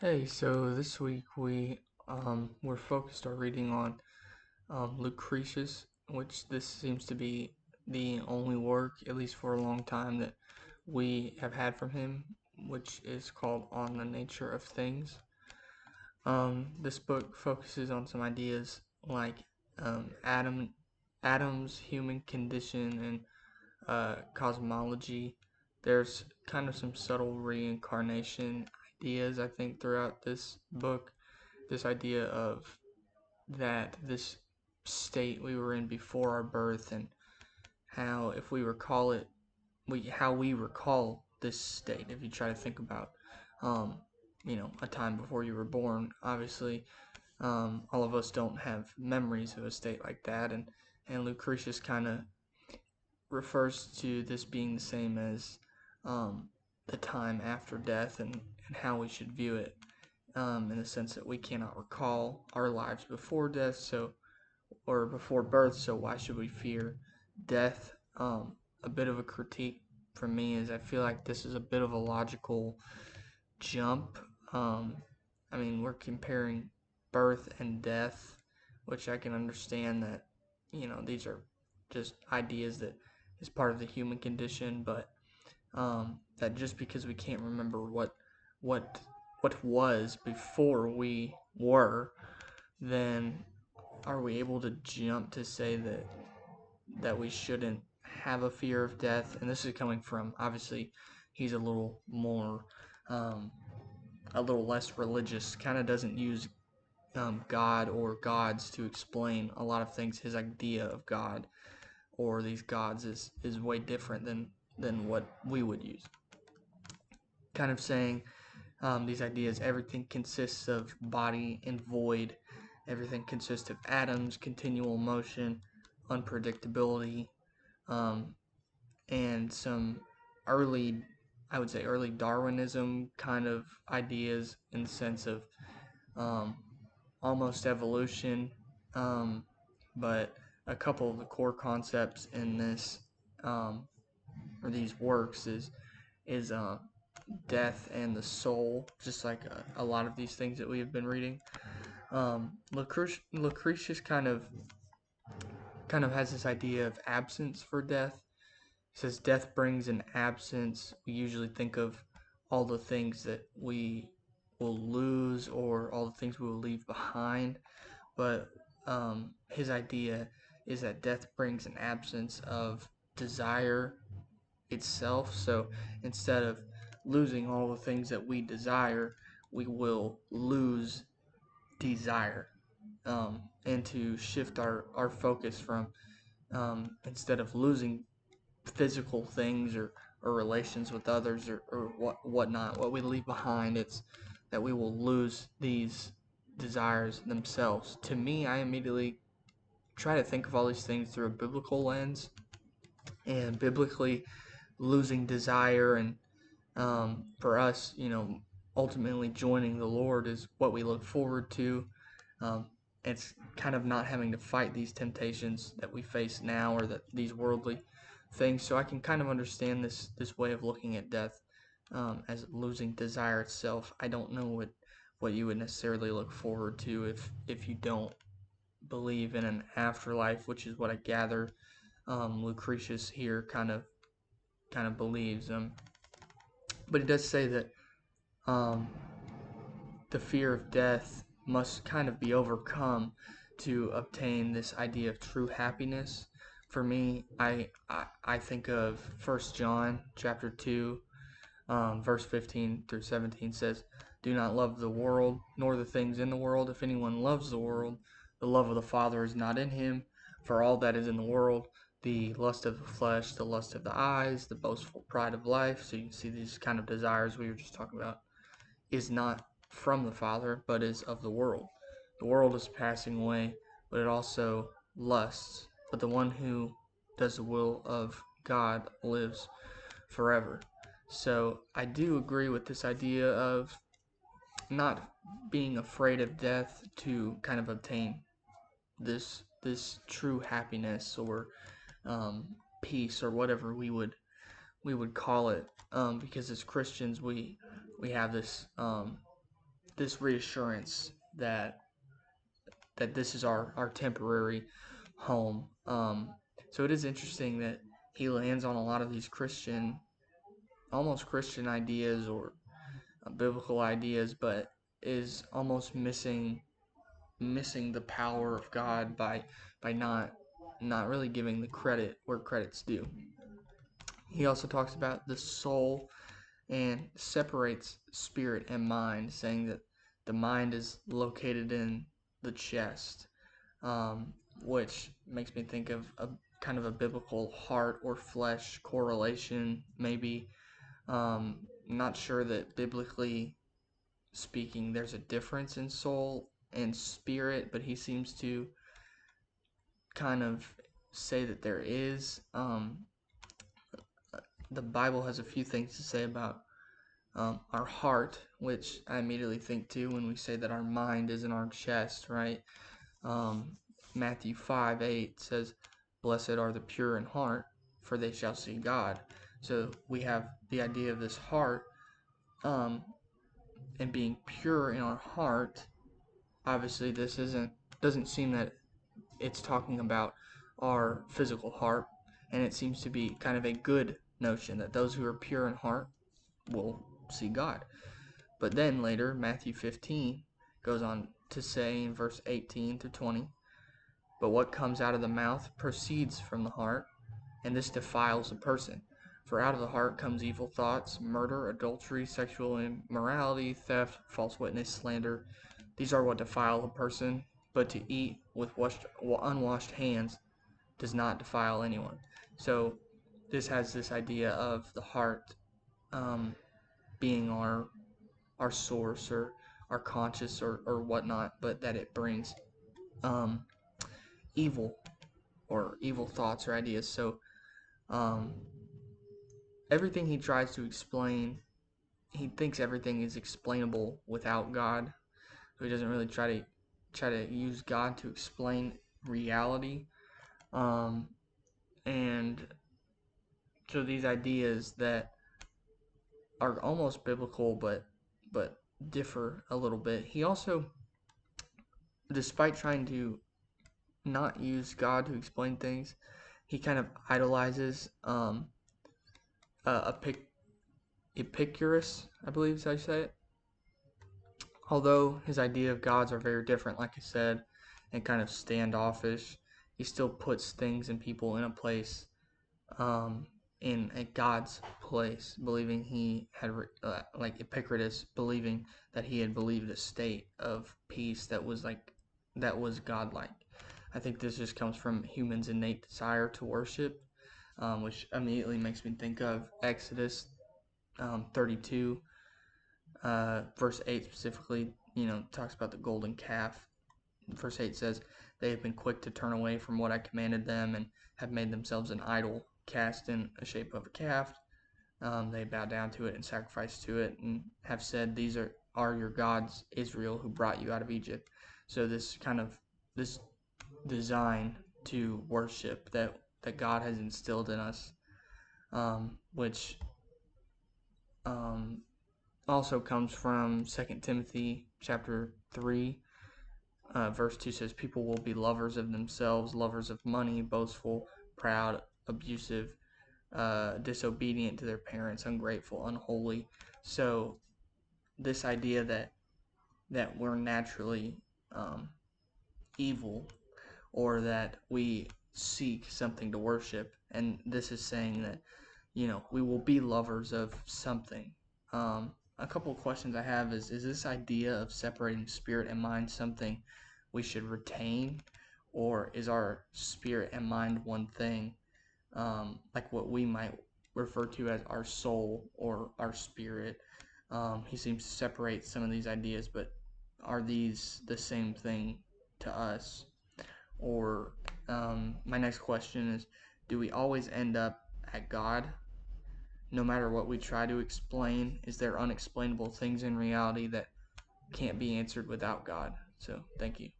Hey, so this week we're focused our reading on Lucretius, which this seems to be the only work, at least for a long time, that we have had from him, which is called On the Nature of Things. This book focuses on some ideas like atoms, human condition, and cosmology. There's kind of some subtle reincarnation ideas, I think, throughout this book. This idea of that this state we were in before our birth, and how if we recall it, how we recall this state. If you try to think about, um, a time before you were born, obviously, all of us don't have memories of a state like that, and Lucretius kind of refers to this being the same as um, the time after death, and how we should view it, in the sense that we cannot recall our lives before death, or before birth, so why should we fear death? A bit of a critique from me is I feel like this is a bit of a logical jump. Um, I mean, we're comparing birth and death, which I can understand that, these are just ideas that is part of the human condition, but that just because we can't remember what what was before we were, then are we able to jump to say that we shouldn't have a fear of death? And this is coming from, obviously, he's a little more, um, a little less religious. Kind of doesn't use God or gods to explain a lot of things. His idea of God or these gods is way different than what we would use. Kind of saying, these ideas, everything consists of body and void. Everything consists of atoms, continual motion, unpredictability, um, and some early, I would say, early Darwinism kind of ideas, in the sense of um, almost evolution. Um, but a couple of the core concepts in this, um, or these works, is death and the soul, just like a lot of these things that we have been reading. Lucretius kind of has this idea of absence for death. He says death brings an absence. We usually think of all the things that we will lose, or all the things we will leave behind, but his idea is that death brings an absence of desire itself. So instead of losing all the things that we desire, we will lose desire, and to shift our focus from, instead of losing physical things, or relations with others, or whatnot, what we leave behind, it's that we will lose these desires themselves. To me, I immediately try to think of all these things through a biblical lens, and biblically, losing desire, and for us, ultimately joining the Lord is what we look forward to. Um, it's kind of not having to fight these temptations that we face now, or that these worldly things. So I can kind of understand this way of looking at death, as losing desire itself. I don't know what you would necessarily look forward to if you don't believe in an afterlife, which is what I gather Lucretius here kind of believes. But he does say that um, the fear of death must kind of be overcome to obtain this idea of true happiness. For me, I think of 1 John chapter 2, verse 15 through 17 says, "Do not love the world, nor the things in the world. If anyone loves the world, the love of the Father is not in him. For all that is in the world, the lust of the flesh, the lust of the eyes, the boastful pride of life." So you can see these kind of desires we were just talking about, is not from the Father, but is of the world. The world is passing away, but it also lusts. But the one who does the will of God lives forever. So I do agree with this idea of not being afraid of death to kind of obtain this true happiness, or peace, or whatever we would call it. Because as Christians, we have this this reassurance that this is our temporary home. So it is interesting that he lands on a lot of these almost Christian ideas or biblical ideas, but is almost missing the power of God by not really giving the credit where credit's due. He also talks about the soul and separates spirit and mind, saying that the mind is located in the chest, which makes me think of a kind of a biblical heart or flesh correlation, maybe. Not sure that biblically speaking there's a difference in soul and spirit, but he seems to kind of say that there is. The Bible has a few things to say about our heart, which I immediately think to when we say that our mind is in our chest, right? Matthew 5:8 says, "Blessed are the pure in heart, for they shall see God." So we have the idea of this heart, and being pure in our heart. Obviously, this doesn't seem that it's talking about our physical heart, and it seems to be kind of a good notion that those who are pure in heart will see God. But then later, Matthew 15 goes on to say in verse 18 to 20, "But what comes out of the mouth proceeds from the heart, and this defiles a person. For out of the heart comes evil thoughts, murder, adultery, sexual immorality, theft, false witness, slander. These are what defile a person, but to eat with unwashed hands does not defile anyone." So this has this idea of the heart being our source or our conscious or whatnot, but that it brings um, evil or evil thoughts or ideas. So um, everything he tries to explain, he thinks everything is explainable without God. So he doesn't really try to use God to explain reality. And so these ideas that are almost biblical but differ a little bit. He also, despite trying to not use God to explain things, he kind of idolizes Epicurus, I believe is how you say it. Although his idea of gods are very different, like I said, and kind of standoffish, he still puts things and people in a place, in a god's place, believing he had, like Epicurus, believing that he had believed a state of peace that was godlike. I think this just comes from humans' innate desire to worship, which immediately makes me think of Exodus 32, verse 8 specifically. Talks about the golden calf. Verse 8 says, "They have been quick to turn away from what I commanded them and have made themselves an idol cast in a shape of a calf. They bow down to it and sacrifice to it and have said, 'These are your gods, Israel, who brought you out of Egypt.'" So this design to worship that God has instilled in us, which also comes from 2 Timothy chapter 3, verse 2 says, "People will be lovers of themselves, lovers of money, boastful, proud, abusive, disobedient to their parents, ungrateful, unholy." So this idea that we're naturally evil, or that we seek something to worship, and this is saying that we will be lovers of something. A couple of questions I have is this idea of separating spirit and mind something we should retain, or is our spirit and mind one thing, like what we might refer to as our soul or our spirit? He seems to separate some of these ideas, but are these the same thing to us? Or my next question is, do we always end up at God? No matter what we try to explain, is there unexplainable things in reality that can't be answered without God? So, thank you.